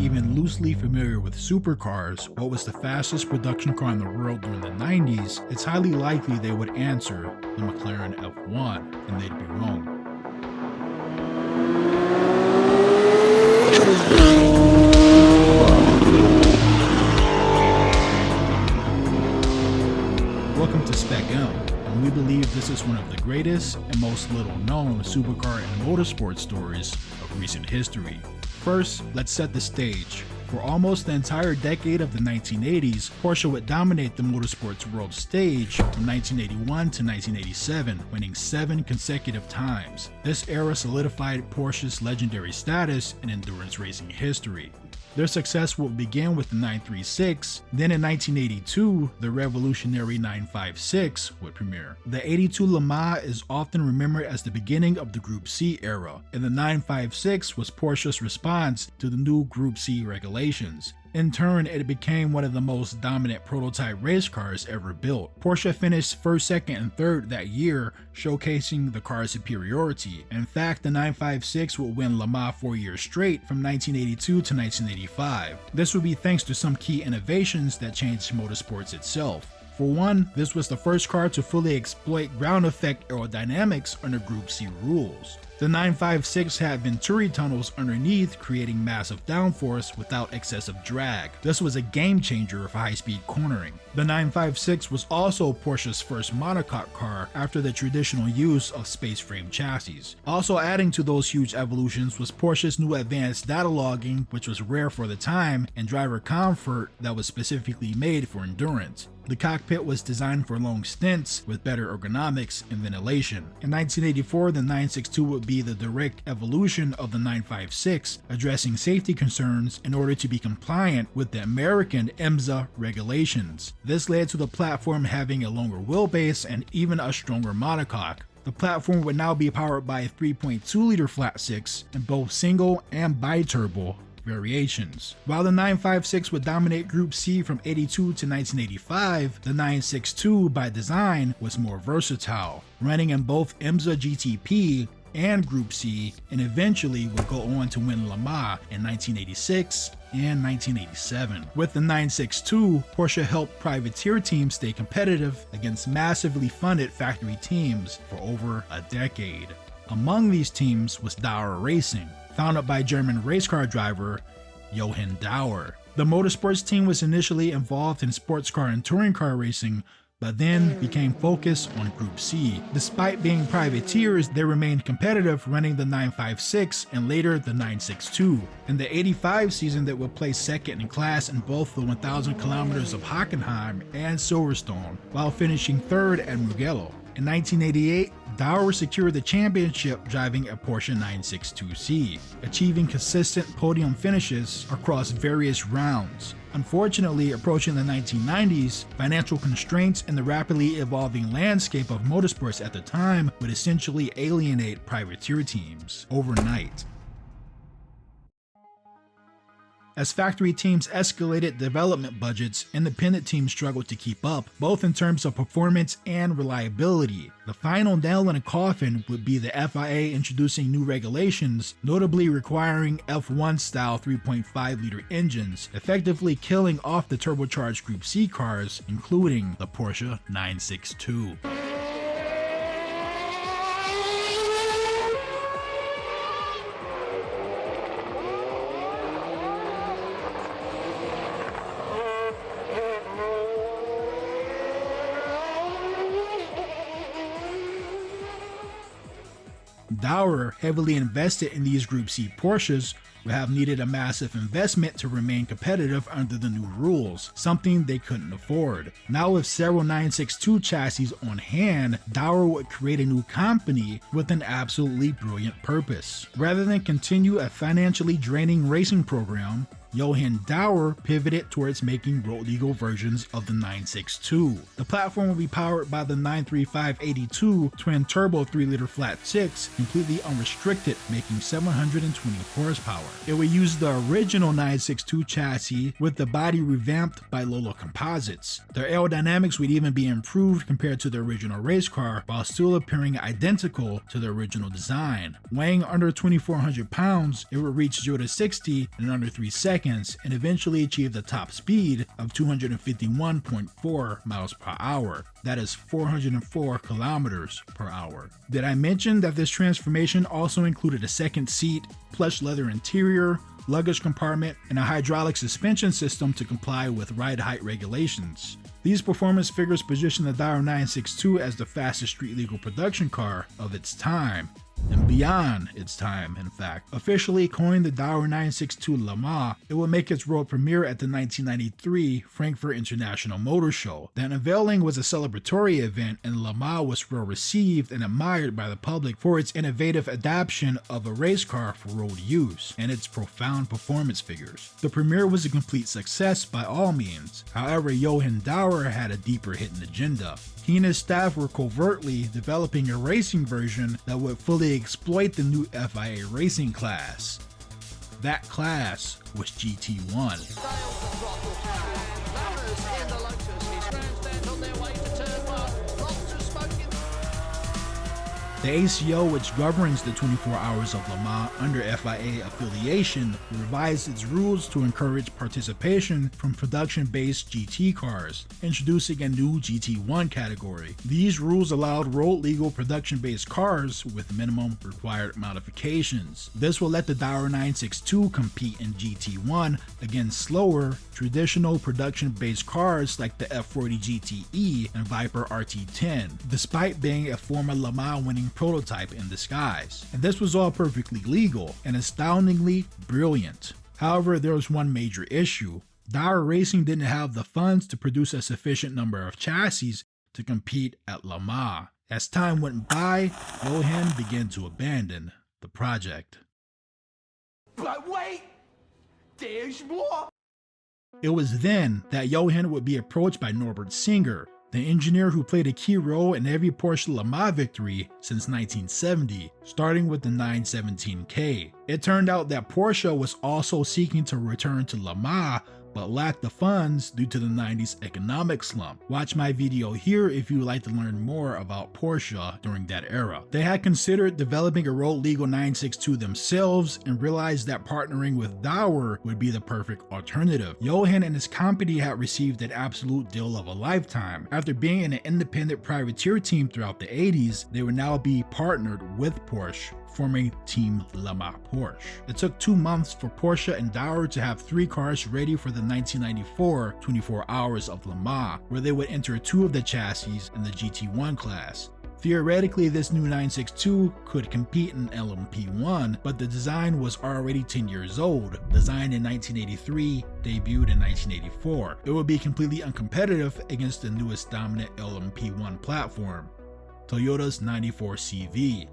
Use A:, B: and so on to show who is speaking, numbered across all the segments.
A: even loosely familiar with supercars, what was the fastest production car in the world during the 90s, it's highly likely they would answer the McLaren F1, and they'd be wrong. Welcome to Spec M, and we believe this is one of the greatest and most little known supercar and motorsport stories of recent history. First, let's set the stage. For almost the entire decade of the 1980s, Porsche would dominate the motorsports world stage from 1981 to 1987, winning 7 consecutive times. This era solidified Porsche's legendary status in endurance racing history. Their success would begin with the 936, then in 1982, the revolutionary 956 would premiere. The 82 Le Mans is often remembered as the beginning of the Group C era, and the 956 was Porsche's response to the new Group C regulations. In turn, it became one of the most dominant prototype race cars ever built. Porsche finished first, second, and third that year, showcasing the car's superiority. In fact, the 956 would win Le Mans 4 years straight from 1982 to 1985. This would be thanks to some key innovations that changed motorsports itself. For one, this was the first car to fully exploit ground effect aerodynamics under Group C rules. The 956 had Venturi tunnels underneath, creating massive downforce without excessive drag. This was a game changer for high-speed cornering. The 956 was also Porsche's first monocoque car after the traditional use of space frame chassis. Also adding to those huge evolutions was Porsche's new advanced data logging, which was rare for the time, and driver comfort that was specifically made for endurance. The cockpit was designed for long stints with better ergonomics and ventilation. In 1984, the 962 would be the direct evolution of the 956, addressing safety concerns in order to be compliant with the American IMSA regulations. This led to the platform having a longer wheelbase and even a stronger monocoque. The platform would now be powered by a 3.2-liter flat six in both single and bi-turbo variations. While the 956 would dominate Group C from 82 to 1985, the 962 by design was more versatile, running in both IMSA GTP and Group C, and eventually would go on to win Le Mans in 1986 and 1987. With the 962, Porsche helped privateer teams stay competitive against massively funded factory teams for over a decade. Among these teams was Dauer Racing, founded by German race car driver Johann Dauer. The motorsports team was initially involved in sports car and touring car racing, but then became focused on Group C. Despite being privateers, they remained competitive, running the 956 and later the 962. In the 85 season, they would place second in class in both the 1,000 kilometers of Hockenheim and Silverstone, while finishing third at Mugello. In 1988, Dauer secured the championship driving a Porsche 962C, achieving consistent podium finishes across various rounds. Unfortunately, approaching the 1990s, financial constraints and the rapidly evolving landscape of motorsports at the time would essentially alienate privateer teams overnight. As factory teams escalated development budgets, independent teams struggled to keep up, both in terms of performance and reliability. The final nail in the coffin would be the FIA introducing new regulations, notably requiring F1-style 3.5-liter engines, effectively killing off the turbocharged Group C cars, including the Porsche 962. Dauer, heavily invested in these Group C Porsches, would have needed a massive investment to remain competitive under the new rules, something they couldn't afford. Now with several 962 chassis on hand, Dauer would create a new company with an absolutely brilliant purpose. Rather than continue a financially draining racing program, Johann Dauer pivoted towards making road legal versions of the 962. The platform will be powered by the 935-82 twin-turbo 3-liter flat 6, completely unrestricted, making 720 horsepower. It will use the original 962 chassis with the body revamped by Lola Composites. The aerodynamics would even be improved compared to the original race car, while still appearing identical to the original design. Weighing under 2,400 pounds, it would reach 0 to 60 in under 3 seconds, seconds and eventually achieved a top speed of 251.4 miles per hour. That is 404 kilometers per hour. Did I mention that this transformation also included a second seat, plush leather interior, luggage compartment, and a hydraulic suspension system to comply with ride height regulations? These performance figures position the Dauer 962 as the fastest street legal production car of its time, and beyond its time, in fact. Officially coined the Dauer 962 Le Mans, it will make its world premiere at the 1993 Frankfurt International Motor Show. The unveiling was a celebratory event, and Le Mans was well received and admired by the public for its innovative adaptation of a race car for road use, and its profound performance figures. The premiere was a complete success by all means. However, Johann Dauer had a deeper hidden agenda. He and his staff were covertly developing a racing version that would fully exploit the new FIA racing class. That class was GT1. The ACO, which governs the 24 Hours of Le Mans under FIA affiliation, revised its rules to encourage participation from production-based GT cars, introducing a new GT1 category. These rules allowed road-legal production-based cars with minimum required modifications. This will let the Dauer 962 compete in GT1 against slower, traditional production-based cars like the F40 GTE and Viper RT10, despite being a former Le Mans winning prototype in disguise. And this was all perfectly legal and astoundingly brilliant. However, there was one major issue. Dauer Racing didn't have the funds to produce a sufficient number of chassis to compete at Le Mans. As time went by, Johann began to abandon the project.
B: But wait, there's more.
A: It was then that Johann would be approached by Norbert Singer, the engineer who played a key role in every Porsche Le Mans victory since 1970, starting with the 917K. It turned out that Porsche was also seeking to return to Le Mans, but lacked the funds due to the 90s economic slump. Watch my video here if you would like to learn more about Porsche during that era. They had considered developing a road legal 962 themselves and realized that partnering with Dauer would be the perfect alternative. Johann and his company had received an absolute deal of a lifetime. After being in an independent privateer team throughout the 80s, they would now be partnered with Porsche, forming Team Le Mans Porsche. It took 2 months for Porsche and Dauer to have 3 cars ready for the 1994 24 Hours of Le Mans, where they would enter 2 of the chassis in the GT1 class. Theoretically, this new 962 could compete in LMP1, but the design was already 10 years old. Designed in 1983, debuted in 1984. It would be completely uncompetitive against the newest dominant LMP1 platform, Toyota's 94 CV.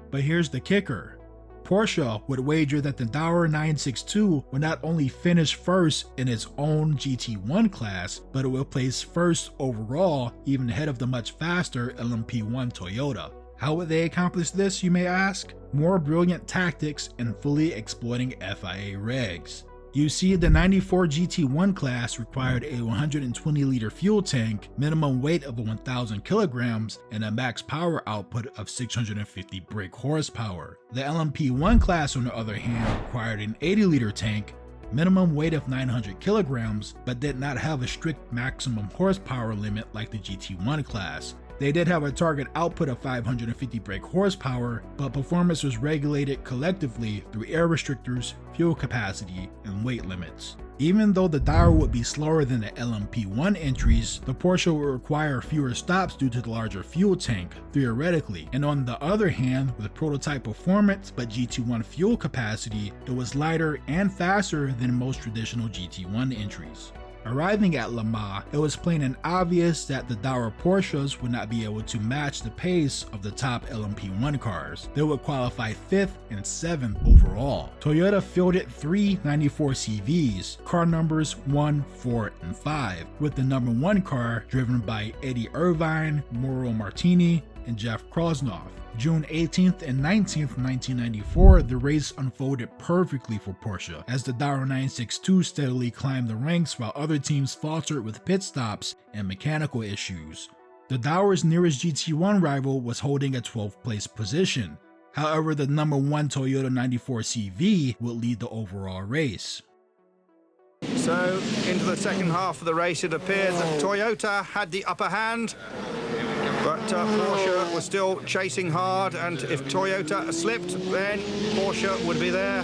A: But here's the kicker. Porsche would wager that the Dauer 962 would not only finish first in its own GT1 class, but it will place first overall, even ahead of the much faster LMP1 Toyota. How would they accomplish this, you may ask? More brilliant tactics and fully exploiting FIA regs. You see, the 94 GT1 class required a 120-liter fuel tank, minimum weight of 1,000 kilograms, and a max power output of 650 brake horsepower. The LMP1 class, on the other hand, required an 80-liter tank, minimum weight of 900 kilograms, but did not have a strict maximum horsepower limit like the GT1 class. They did have a target output of 550 brake horsepower, but performance was regulated collectively through air restrictors, fuel capacity, and weight limits. Even though the Dauer would be slower than the LMP1 entries, the Porsche would require fewer stops due to the larger fuel tank, theoretically. And on the other hand, with prototype performance but GT1 fuel capacity, it was lighter and faster than most traditional GT1 entries. Arriving at Le Mans, it was plain and obvious that the Dauer Porsches would not be able to match the pace of the top LMP1 cars. They would qualify 5th and 7th overall. Toyota fielded 3 94 CVs, car numbers 1, 4, and 5, with the number 1 car driven by Eddie Irvine, Mauro Martini, and Jeff Krosnoff. June 18th and 19th, 1994, the race unfolded perfectly for Porsche, as the Dauer 962 steadily climbed the ranks while other teams faltered with pit stops and mechanical issues. The Dauer's nearest GT1 rival was holding a 12th place position. However, the number 1 Toyota 94 CV would lead the overall race.
C: So, into the second half of the race, it appeared that Toyota had the upper hand, but Porsche was still chasing hard, and if Toyota slipped, then Porsche would be there.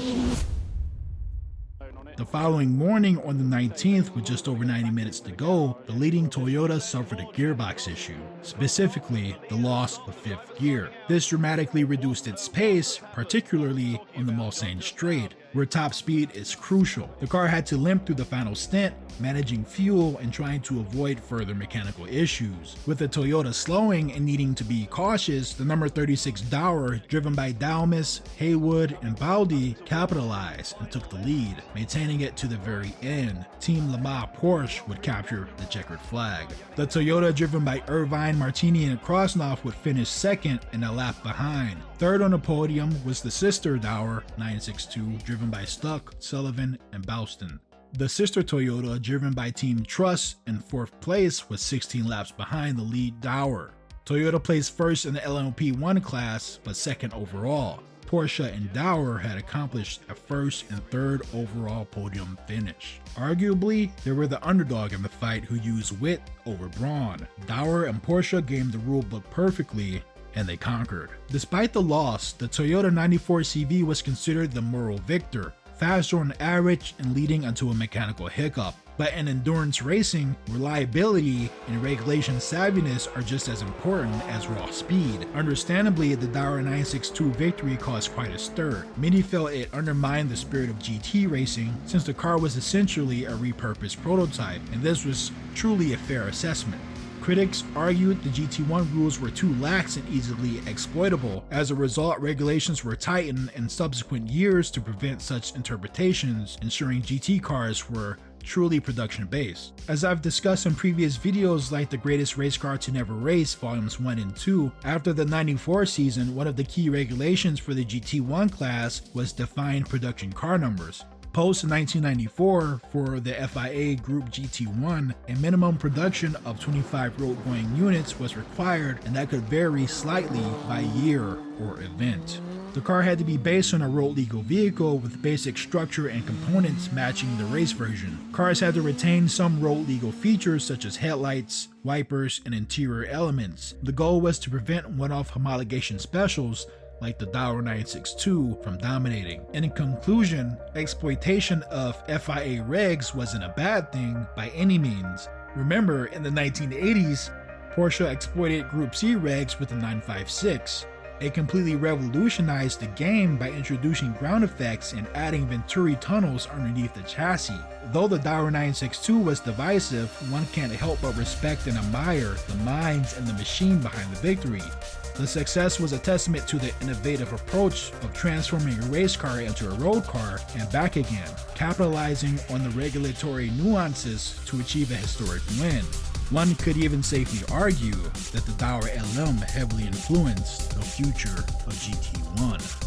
A: The following morning, on the 19th, with just over 90 minutes to go, the leading Toyota suffered a gearbox issue, specifically the loss of fifth gear. This dramatically reduced its pace, particularly on the Mulsanne Straight, where top speed is crucial. The car had to limp through the final stint, managing fuel and trying to avoid further mechanical issues. With the Toyota slowing and needing to be cautious, the number 36 Dauer, driven by Dalmas, Haywood, and Baldi, capitalized and took the lead, maintaining it to the very end. Team Le Mans Porsche would capture the checkered flag. The Toyota, driven by Irvine, Martini, and Krosnoff, would finish second and a lap behind. Third on the podium was the sister Dauer 962, driven by Stuck, Sullivan, and Bouston. The sister Toyota, driven by Team Truss, in fourth place was 16 laps behind the lead Dauer. Toyota placed first in the LMP1 class, but second overall. Porsche and Dauer had accomplished a first and third overall podium finish. Arguably, they were the underdog in the fight who used wit over brawn. Dauer and Porsche gamed the rulebook perfectly, and they conquered. Despite the loss, the Toyota 94 CV was considered the moral victor, faster on average and leading until a mechanical hiccup. But in endurance racing, reliability and regulation savviness are just as important as raw speed. Understandably, the Dauer 962 victory caused quite a stir. Many felt it undermined the spirit of GT racing, since the car was essentially a repurposed prototype, and this was truly a fair assessment. Critics argued the GT1 rules were too lax and easily exploitable. As a result, regulations were tightened in subsequent years to prevent such interpretations, ensuring GT cars were truly production-based. As I've discussed in previous videos like the Greatest Race Car to Never Race Volumes 1 and 2, after the 94 season, one of the key regulations for the GT1 class was defined production car numbers. Post 1994, for the FIA Group GT1, a minimum production of 25 road-going units was required, and that could vary slightly by year or event. The car had to be based on a road-legal vehicle with basic structure and components matching the race version. Cars had to retain some road-legal features such as headlights, wipers, and interior elements. The goal was to prevent one-off homologation specials like the Dauer 962 from dominating. And in conclusion, exploitation of FIA regs wasn't a bad thing by any means. Remember, in the 1980s, Porsche exploited Group C regs with the 956. It completely revolutionized the game by introducing ground effects and adding Venturi tunnels underneath the chassis. Though the Dauer 962 was divisive, one can't help but respect and admire the minds and the machine behind the victory. The success was a testament to the innovative approach of transforming a race car into a road car and back again, capitalizing on the regulatory nuances to achieve a historic win. One could even safely argue that the Dauer LM heavily influenced the future of GT1.